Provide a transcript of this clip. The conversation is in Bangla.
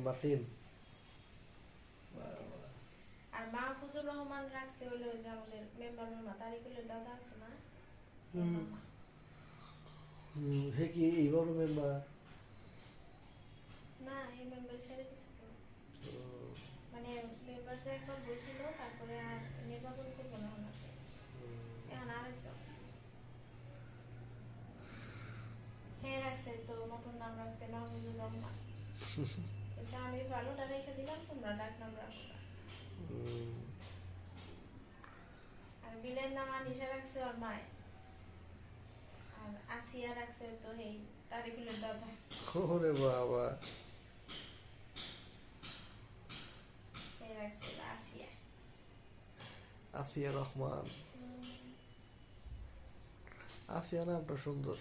মাতিন। আর মাহফুজুর রহমান রাখছে হলো ওই যে আমাদের মেম্বার মামা তারিকুলের দাদা আছে না, এই মামা। সে কি এইভাবে মেম্বার? না এই মেম্বার ছেড়ে দিছে তো, মানে মেম্বার যে একবার বসছিল তারপরে আর নির্বাচন করবো না ওনাকে, এখন আরেকজন হ্যাঁ রাখছে তো, নতুন নাম রাখছে মাহফুজুর রহমান। বলছে আমি ভালোটা রেখে দিলাম, তোমরা ডাক নাম রাখো না। আর বিলের নাম আনিশা রাখছে ওর মায়, আর আসিয়া রাখছে তো এই তারিকুলের দাদা। ওরে বাবা, এই রাখছে আসিয়া। আসিয়া রহমান। আসিয়া নামটা সুন্দর।